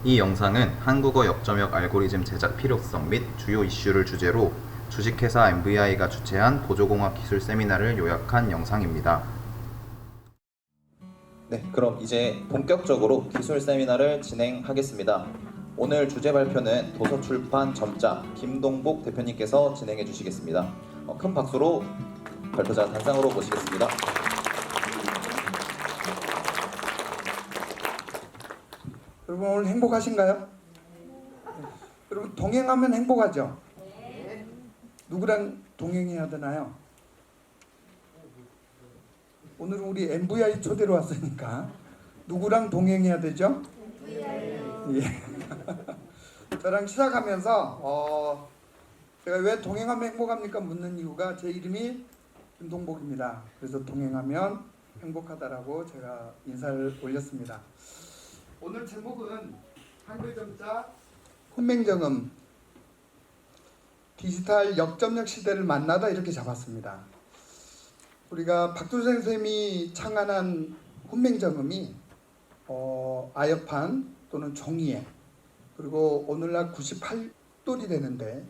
이 영상은 한국어 역점역 알고리즘 제작 필요성 및 주요 이슈를 주제로 주식회사 MVI가 주최한 보조공학 기술 세미나를 요약한 영상입니다. 네, 그럼 이제 본격적으로 기술 세미나를 진행하겠습니다. 오늘 주제 발표는 도서출판 점자 김동복 대표님께서 진행해 주시겠습니다. 큰 박수로 발표자 단상으로 모시겠습니다. 여러분 오늘 행복하신가요? 여러분 동행하면 행복하죠? 누구랑 동행해야 되나요? 오늘은 우리 MVI 초대로 왔으니까 누구랑 동행해야 되죠? 예. 저랑 시작하면서 제가 왜 동행하면 행복합니까? 묻는 이유가 제 이름이 김동복입니다. 그래서 동행하면 행복하다라고 제가 인사를 올렸습니다. 오늘 제목은 한글점자 훈맹정음 디지털 역점역 시대를 만나다 이렇게 잡았습니다. 우리가 박두선 선생님이 창안한 훈맹정음이 아엽판 또는 종이에 그리고 오늘날 98돌이 되는데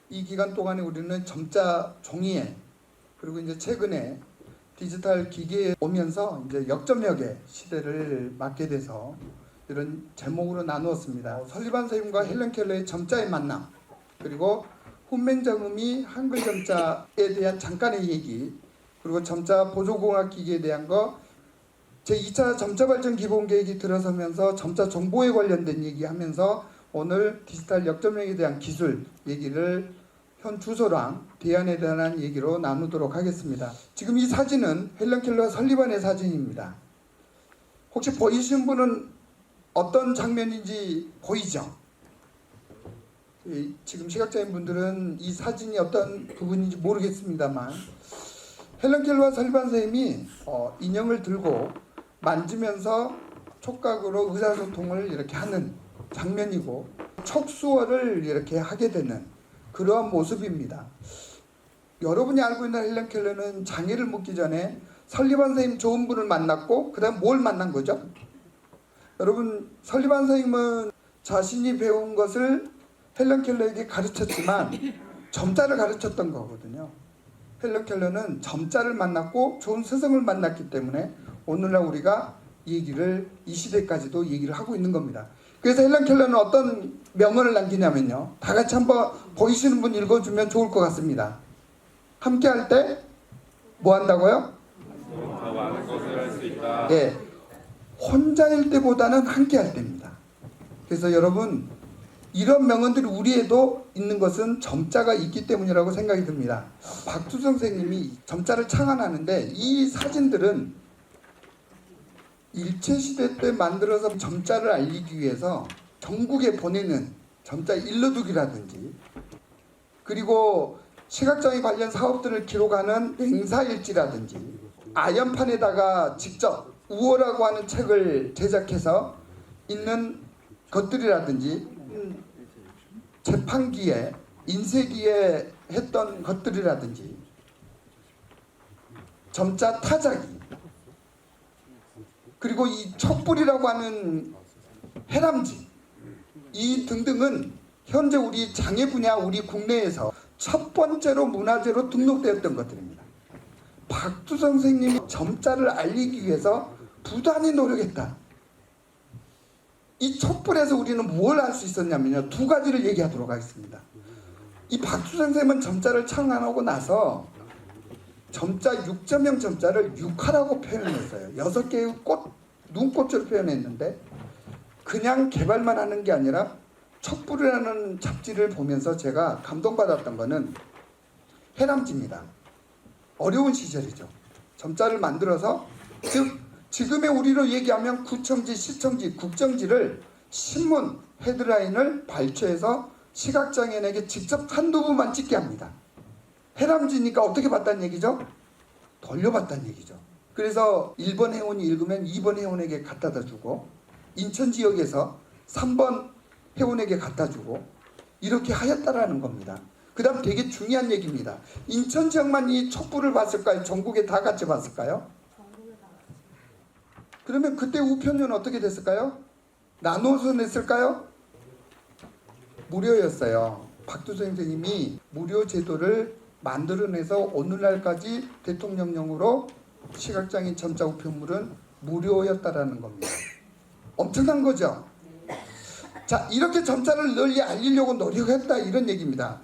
이 기간 동안에 우리는 점자 종이에 그리고 이제 최근에 디지털 기기에 오면서 이제 역점역의 시대를 맞게 돼서 이런 제목으로 나누었습니다. 설리반 선생님과 헬렌 켈러의 점자의 만남 그리고 훈맹정음이 한글 점자에 대한 잠깐의 얘기 그리고 점자 보조공학 기기에 대한 거 제2차 점자 발전 기본 계획이 들어서면서 점자 정보에 관련된 얘기하면서 오늘 디지털 역점역에 대한 기술 얘기를 현 주소랑 대안에 대한 얘기로 나누도록 하겠습니다. 지금 이 사진은 헬렌 켈러 설리반의 사진입니다. 혹시 보이시는 분은 어떤 장면인지 보이죠? 지금 시각장애인 분들은 이 사진이 어떤 부분인지 모르겠습니다만 헬렌 켈러와 설리반 선생님이 인형을 들고 만지면서 촉각으로 의사소통을 이렇게 하는 장면이고 촉수어를 이렇게 하게 되는 그러한 모습입니다. 여러분이 알고 있는 헬렌 켈러는 장애를 묻기 전에 설리반 선생님 좋은 분을 만났고 그 다음 뭘 만난 거죠? 여러분 설리반 선생님은 자신이 배운 것을 헬렌 켈러에게 가르쳤지만 점자를 가르쳤던 거거든요. 헬렌 켈러는 점자를 만났고 좋은 스승을 만났기 때문에 오늘날 우리가 얘기를 이 시대까지도 얘기를 하고 있는 겁니다. 그래서 헬렌 켈러는 어떤 명언을 남기냐면요. 다 같이 한번 보이시는 분 읽어주면 좋을 것 같습니다. 함께 할 때 뭐 한다고요? 더 많은 것을 할 수 있다. 예, 혼자일 때보다는 함께 할 때입니다. 그래서 여러분 이런 명언들이 우리에도 있는 것은 점자가 있기 때문이라고 생각이 듭니다. 박두성 선생님이 점자를 창안하는데 이 사진들은 일제시대 때 만들어서 점자를 알리기 위해서 전국에 보내는 점자 일러두기라든지 그리고 시각장애 관련 사업들을 기록하는 행사일지라든지 아연판에다가 직접 우어라고 하는 책을 제작해서 있는 것들이라든지 재판기에 인쇄기에 했던 것들이라든지 점자 타자기 그리고 이 촛불이라고 하는 해람지 이 등등은 현재 우리 장애 분야 우리 국내에서 첫 번째로 문화재로 등록되었던 것들입니다. 박두선 선생님이 점자를 알리기 위해서 부단히 노력했다. 이 촛불에서 우리는 뭘 할 수 있었냐면요. 두 가지를 얘기하도록 하겠습니다. 이 박두선 선생님은 점자를 창안하고 나서 점자 6.0 점자를 육화라고 표현했어요. 6개의 꽃, 눈꽃으로 표현했는데 그냥 개발만 하는 게 아니라 촛불이라는 잡지를 보면서 제가 감동받았던 거는 해람지입니다. 어려운 시절이죠. 점자를 만들어서 즉 지금의 우리로 얘기하면 구청지, 시청지, 국정지를 신문 헤드라인을 발췌해서 시각장애인에게 직접 한두 부만 찍게 합니다. 해람지니까 어떻게 봤다는 얘기죠? 돌려봤다는 얘기죠. 그래서 1번 회원이 읽으면 2번 회원에게 갖다다 주고 인천 지역에서 3번 회원에게 갖다 주고 이렇게 하였다라는 겁니다. 그 다음 되게 중요한 얘기입니다. 인천 지역만 이 촛불을 봤을까요? 전국에 다 같이 봤을까요? 그러면 그때 우편료는 어떻게 됐을까요? 나눠서 냈을까요? 무료였어요. 박두선 선생님이 무료 제도를 만들어내서 오늘날까지 대통령령으로 시각장애인 점자 우편물은 무료였다라는 겁니다. 엄청난 거죠. 자, 이렇게 점자를 널리 알리려고 노력했다 이런 얘기입니다.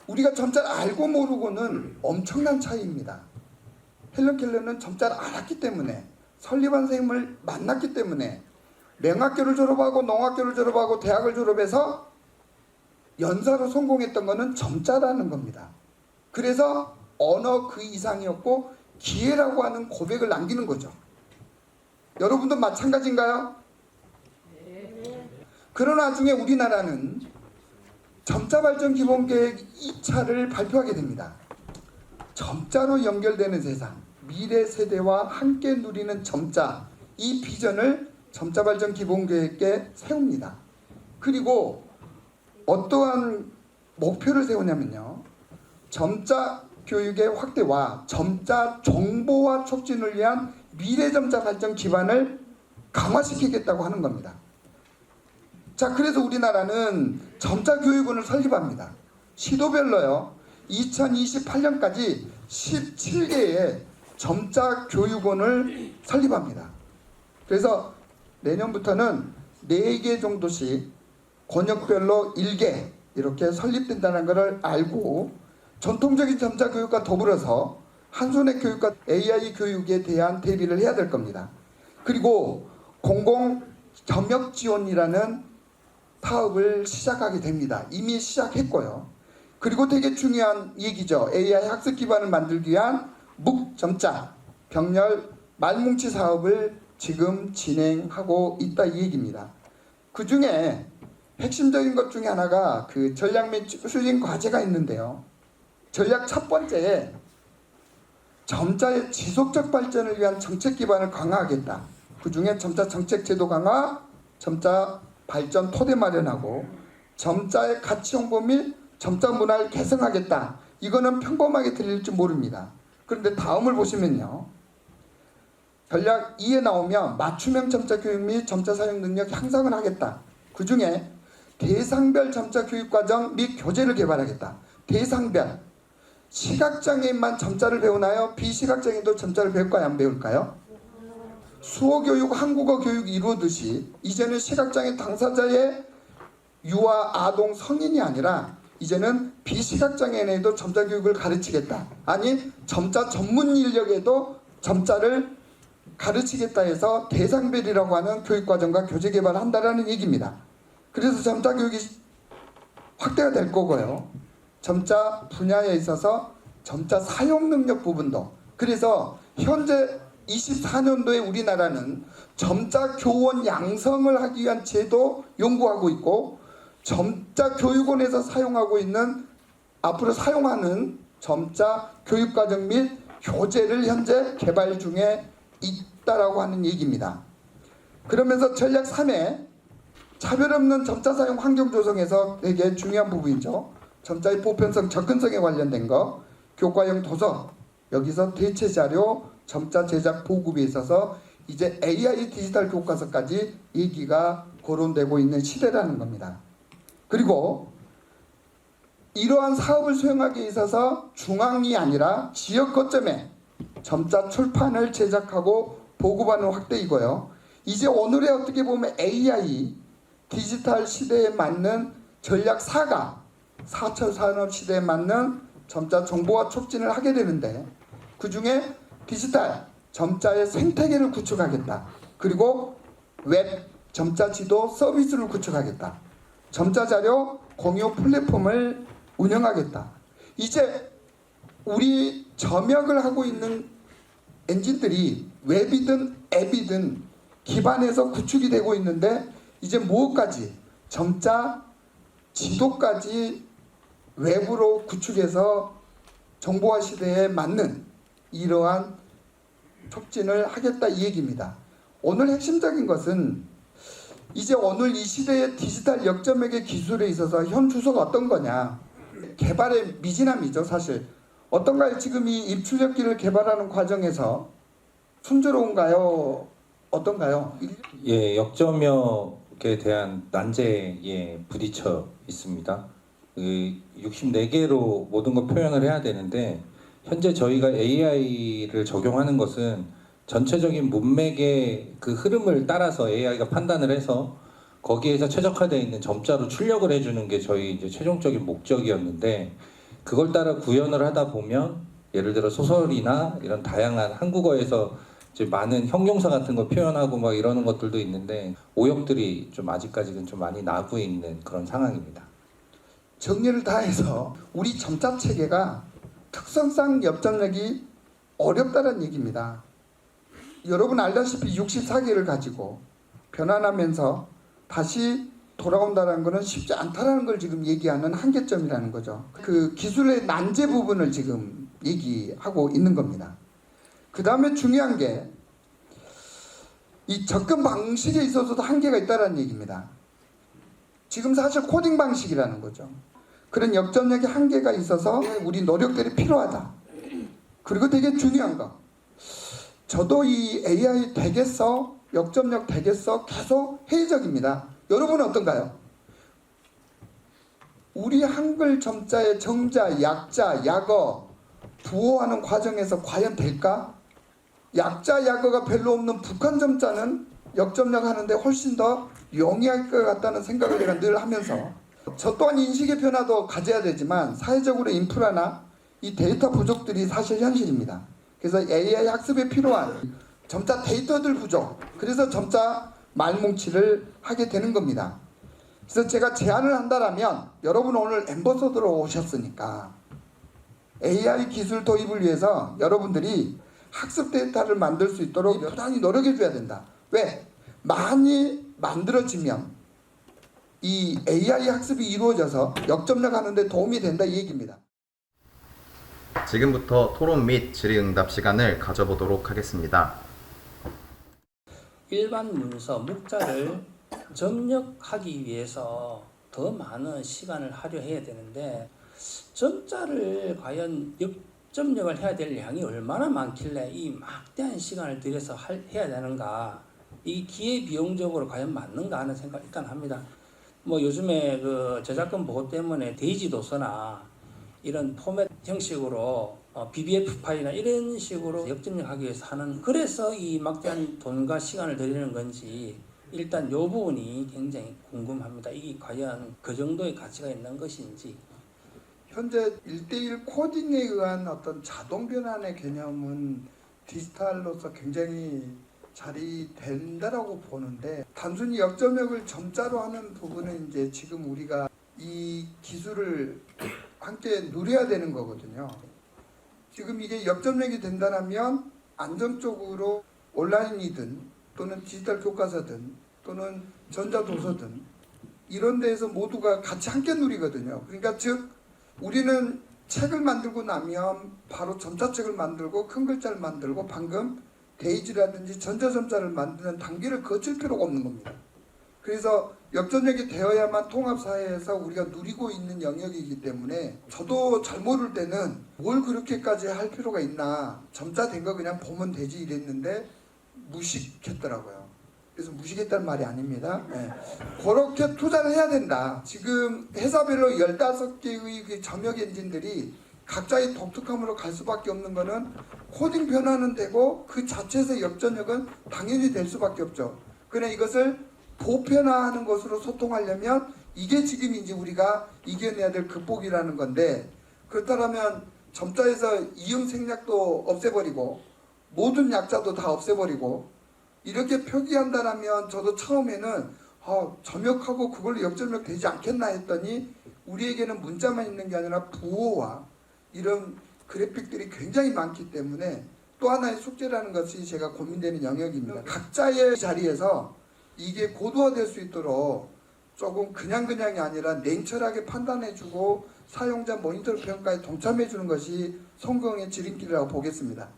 우리가 점자를 알고 모르고는 엄청난 차이입니다. 헬런 켈러는 점자를 알았기 때문에, 설리반 선생님을 만났기 때문에, 맹학교를 졸업하고 농학교를 졸업하고 대학을 졸업해서 연사로 성공했던 것은 점자라는 겁니다. 그래서 언어 그 이상이었고 기회라고 하는 고백을 남기는 거죠. 여러분도 마찬가지인가요? 그러나 나중에 우리나라는 점자 발전 기본 계획 2차를 발표하게 됩니다. 점자로 연결되는 세상, 미래 세대와 함께 누리는 점자, 이 비전을 점자 발전 기본 계획에 세웁니다. 그리고 어떠한 목표를 세우냐면요, 점자 교육의 확대와 점자 정보화 촉진을 위한 미래 점자 발전 기반을 강화시키겠다고 하는 겁니다. 자, 그래서 우리나라는 점자 교육원을 설립합니다. 시도별로요. 2028년까지 17개의 점자 교육원을 설립합니다. 그래서 내년부터는 4개 정도씩 권역별로 1개 이렇게 설립된다는 것을 알고, 전통적인 점자 교육과 더불어서 한손의 교육과 AI 교육에 대한 대비를 해야 될 겁니다. 그리고 공공 점역 지원이라는 사업을 시작하게 됩니다. 이미 시작했고요. 그리고 되게 중요한 얘기죠. AI 학습 기반을 만들기 위한 묵점자 병렬 말뭉치 사업을 지금 진행하고 있다 이 얘기입니다. 그 중에 핵심적인 것 중에 하나가 그 전략 및 추진 과제가 있는데요. 전략 첫 번째에 점자의 지속적 발전을 위한 정책 기반을 강화하겠다. 그 중에 점자 정책 제도 강화, 점자 발전 토대 마련하고, 점자의 가치 홍보 및 점자 문화를 개성하겠다. 이거는 평범하게 들릴지 모릅니다. 그런데 다음을 보시면요, 전략 2에 나오면 맞춤형 점자 교육 및 점자 사용 능력 향상을 하겠다. 그 중에 대상별 점자 교육 과정 및 교재를 개발하겠다. 대상별. 시각장애인만 점자를 배우나요? 비시각장애인도 점자를 배울까요? 안 배울까요? 수어교육, 한국어 교육이 이루어듯이 이제는 시각장애 당사자의 유아, 아동, 성인이 아니라 이제는 비시각장애인에도 점자 교육을 가르치겠다. 아니, 점자 전문 인력에도 점자를 가르치겠다 해서 대상별이라고 하는 교육과정과 교재 개발을 한다는 얘기입니다. 그래서 점자 교육이 확대가 될 거고요. 점자 분야에 있어서 점자 사용 능력 부분도, 그래서 현재 24년도에 우리나라는 점자 교원 양성을 하기 위한 제도 연구하고 있고, 점자 교육원에서 사용하고 있는, 앞으로 사용하는 점자 교육과정 및 교재를 현재 개발 중에 있다라고 하는 얘기입니다. 그러면서 전략 3에 차별 없는 점자 사용 환경 조성에서 되게 중요한 부분이죠. 점자의 보편성, 접근성에 관련된 거, 교과형 도서, 여기서 대체 자료, 점자 제작 보급에 있어서 이제 AI 디지털 교과서까지 얘기가 거론되고 있는 시대라는 겁니다. 그리고 이러한 사업을 수행하기 위해 있어서 중앙이 아니라 지역 거점에 점자 출판을 제작하고 보급하는 확대이고요. 이제 오늘의 어떻게 보면 AI 디지털 시대에 맞는 전략 4가 4차 산업 시대에 맞는 점자 정보화 촉진을 하게 되는데, 그 중에 디지털 점자의 생태계를 구축하겠다. 그리고 웹 점자 지도 서비스를 구축하겠다. 점자 자료 공유 플랫폼을 운영하겠다. 이제 우리 점역을 하고 있는 엔진들이 웹이든 앱이든 기반에서 구축이 되고 있는데, 이제 무엇까지 점자 지도까지 웹으로 구축해서 정보화 시대에 맞는 이러한 촉진을 하겠다 이 얘기입니다. 오늘 핵심적인 것은 이제 오늘 이 시대의 디지털 역점액의 기술에 있어서 현 주소가 어떤 거냐, 개발의 미진함이죠. 사실 어떤가요? 지금 이 입출력기를 개발하는 과정에서 순조로운가요? 어떤가요? 예, 역점역에 대한 난제에 부딪혀 있습니다. 64개로 모든 걸 표현을 해야 되는데 현재 저희가 AI를 적용하는 것은 전체적인 문맥의 그 흐름을 따라서 AI가 판단을 해서 거기에서 최적화되어 있는 점자로 출력을 해주는 게 저희 이제 최종적인 목적이었는데 그걸 따라 구현을 하다 보면 예를 들어 소설이나 이런 다양한 한국어에서 이제 많은 형용사 같은 거 표현하고 막 이러는 것들도 있는데 오역들이 좀 아직까지는 좀 많이 나고 있는 그런 상황입니다. 정리를 다해서 우리 점자 체계가 특성상 역점력이 어렵다는 얘기입니다. 여러분 알다시피 64개를 가지고 변환하면서 다시 돌아온다는 것은 쉽지 않다는 걸 지금 얘기하는 한계점이라는 거죠. 그 기술의 난제 부분을 지금 얘기하고 있는 겁니다. 그 다음에 중요한 게 이 접근 방식에 있어서도 한계가 있다는 얘기입니다. 지금 사실 코딩 방식이라는 거죠. 그런 역점력의 한계가 있어서 우리 노력들이 필요하다. 그리고 되게 중요한 거. 저도 이 AI 되겠어? 역점력 되겠어? 계속 회의적입니다. 여러분은 어떤가요? 우리 한글 점자의 정자, 약자, 약어 부호하는 과정에서 과연 될까? 약자, 약어가 별로 없는 북한 점자는 역점력 하는데 훨씬 더 용이할 것 같다는 생각을 제가 늘 하면서 저 또한 인식의 변화도 가져야 되지만 사회적으로 인프라나 이 데이터 부족들이 사실 현실입니다. 그래서 AI 학습에 필요한 점자 데이터들 부족, 그래서 점자 말뭉치를 하게 되는 겁니다. 그래서 제가 제안을 한다면 여러분 오늘 엠버서더로 오셨으니까 AI 기술 도입을 위해서 여러분들이 학습 데이터를 만들 수 있도록 부단히 노력해 줘야 된다. 왜? 많이 만들어지면 이 AI 학습이 이루어져서 역점력 하는데 도움이 된다 이 얘기입니다. 지금부터 토론 및 질의응답 시간을 가져보도록 하겠습니다. 일반 문서 묵자를 점력하기 위해서 더 많은 시간을 할애해야 되는데 점자를 과연 역점력을 해야 될 양이 얼마나 많길래 이 막대한 시간을 들여서 해야 되는가, 이 기회비용적으로 과연 맞는가 하는 생각 일단 합니다. 뭐 요즘에 그 저작권 보호 때문에 데이지 도서나 이런 포맷 형식으로 BBF 파일이나 이런 식으로 역점력하기 위해서 하는, 그래서 이 막대한 돈과 시간을 들이는 건지 일단 이 부분이 굉장히 궁금합니다. 이게 과연 그 정도의 가치가 있는 것인지. 현재 1대1 코딩에 의한 어떤 자동 변환의 개념은 디지털로서 굉장히 잘 된다라고 보는데 단순히 역점력을 점자로 하는 부분은 이제 지금 우리가 이 기술을 함께 누려야 되는 거거든요. 지금 이게 역점력이 된다면 안정적으로 온라인이든 또는 디지털 교과서든 또는 전자도서든 이런 데에서 모두가 같이 함께 누리거든요. 그러니까 즉 우리는 책을 만들고 나면 바로 점자책을 만들고 큰 글자를 만들고 방금 데이지라든지 전자점자를 만드는 단계를 거칠 필요가 없는 겁니다. 그래서 역점력이 되어야만 통합사회에서 우리가 누리고 있는 영역이기 때문에 저도 잘 모를 때는 뭘 그렇게까지 할 필요가 있나, 점자 된 거 그냥 보면 되지 이랬는데 무식했더라고요. 그래서 무식했다는 말이 아닙니다. 네. 그렇게 투자를 해야 된다. 지금 회사별로 15개의 그 점역 엔진들이 각자의 독특함으로 갈 수밖에 없는 거는 코딩 변화는 되고 그 자체에서 역점력은 당연히 될 수밖에 없죠. 그러나 이것을 보편화하는 것으로 소통하려면 이게 지금 이제 우리가 이겨내야 될 극복이라는 건데, 그렇다면 점자에서 이응 생략도 없애버리고 모든 약자도 다 없애버리고 이렇게 표기한다면 저도 처음에는 점역하고 그걸로 역점력 되지 않겠나 했더니 우리에게는 문자만 있는 게 아니라 부호와 이런 그래픽들이 굉장히 많기 때문에 또 하나의 숙제라는 것이 제가 고민되는 영역입니다. 각자의 자리에서 이게 고도화될 수 있도록 조금 그냥이 아니라 냉철하게 판단해주고 사용자 모니터 평가에 동참해주는 것이 성공의 지름길이라고 보겠습니다.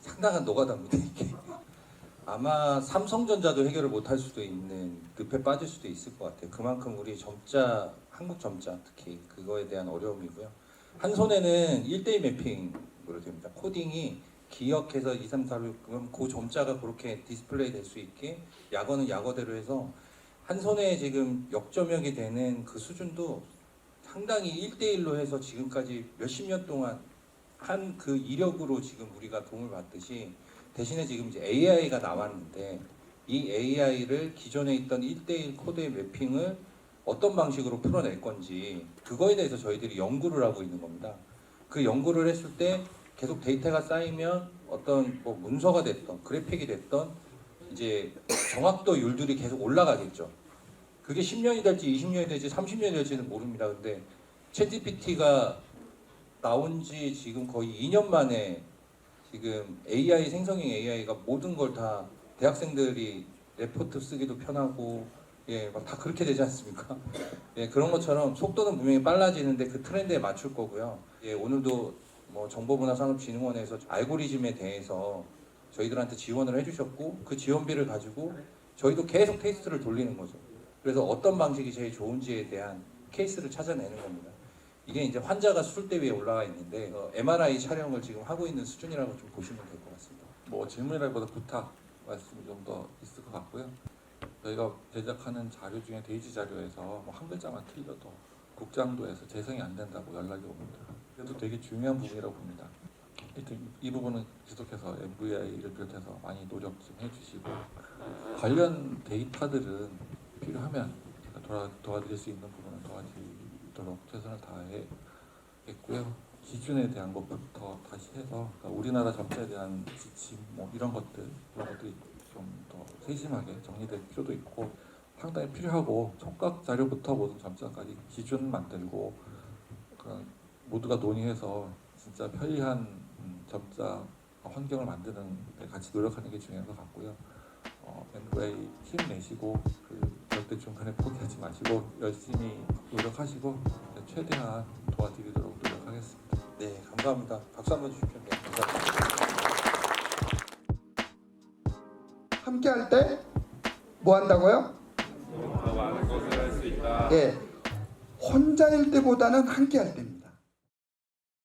상당한 노가다입니다 이게. 아마 삼성전자도 해결을 못할 수도 있는 늪에 빠질 수도 있을 것 같아요. 그만큼 우리 점자, 한국 점자 특히 그거에 대한 어려움이고요. 한 손에는 1대1 매핑으로 됩니다. 코딩이 기억해서 2, 3, 4, 6 그럼 그 점자가 그렇게 디스플레이 될 수 있게 약어는 약어대로 해서 한 손에 지금 역점역이 되는 그 수준도 상당히 1대1로 해서 지금까지 몇십 년 동안 한 그 이력으로 지금 우리가 도움을 받듯이 대신에 지금 이제 AI가 나왔는데 이 AI를 기존에 있던 1대1 코드의 매핑을 어떤 방식으로 풀어낼 건지 그거에 대해서 저희들이 연구를 하고 있는 겁니다. 그 연구를 했을 때 계속 데이터가 쌓이면 어떤 뭐 문서가 됐던 그래픽이 됐던 이제 정확도율들이 계속 올라가겠죠. 그게 10년이 될지 20년이 될지 30년이 될지는 모릅니다. 근데 챗GPT가 나온 지 지금 거의 2년 만에 지금 AI 생성형 AI가 모든 걸 다 대학생들이 레포트 쓰기도 편하고 예, 막 다 그렇게 되지 않습니까? 예, 그런 것처럼 속도는 분명히 빨라지는데 그 트렌드에 맞출 거고요. 예, 오늘도 뭐 정보문화산업진흥원에서 알고리즘에 대해서 저희들한테 지원을 해주셨고 그 지원비를 가지고 저희도 계속 테스트를 돌리는 거죠. 그래서 어떤 방식이 제일 좋은지에 대한 케이스를 찾아내는 겁니다. 이게 이제 환자가 수술대 위에 올라가 있는데 MRI 촬영을 지금 하고 있는 수준이라고 좀 보시면 될 것 같습니다. 뭐 질문이라기보다 부탁 말씀이 좀 더 있을 것 같고요. 저희가 제작하는 자료 중에 데이지 자료에서 뭐 한 글자만 틀려도 국장도에서 재생이 안 된다고 연락이 옵니다. 그래도 되게 중요한 부분이라고 봅니다. 하여튼 이 부분은 계속해서 MVI를 비롯해서 많이 노력 좀 해주시고 관련 데이터들은 필요하면 제가 도와드릴 수 있는 부분은 도와드리도록 최선을 다하겠고요. 기준에 대한 것부터 다시 해서 그러니까 우리나라 점자에 대한 지침 뭐 이런 것들이 좀 더 세심하게 정리될 필요도 있고 상당히 필요하고 촉각 자료부터 모든 점자까지 기준 만들고 모두가 논의해서 진짜 편리한 점자 환경을 만드는 데 같이 노력하는 게 중요한 것 같고요. MVI 힘내시고 절대 중간에 포기하지 마시고 열심히 노력하시고 최대한 도와드리도록 노력하겠습니다. 네, 감사합니다. 박수 한번 주십시오. 네, 감사합니다. 함께 할 때 뭐 한다고요? 더 많은 것을 할 수 있다. 예, 혼자일 때보다는 함께 할 때입니다.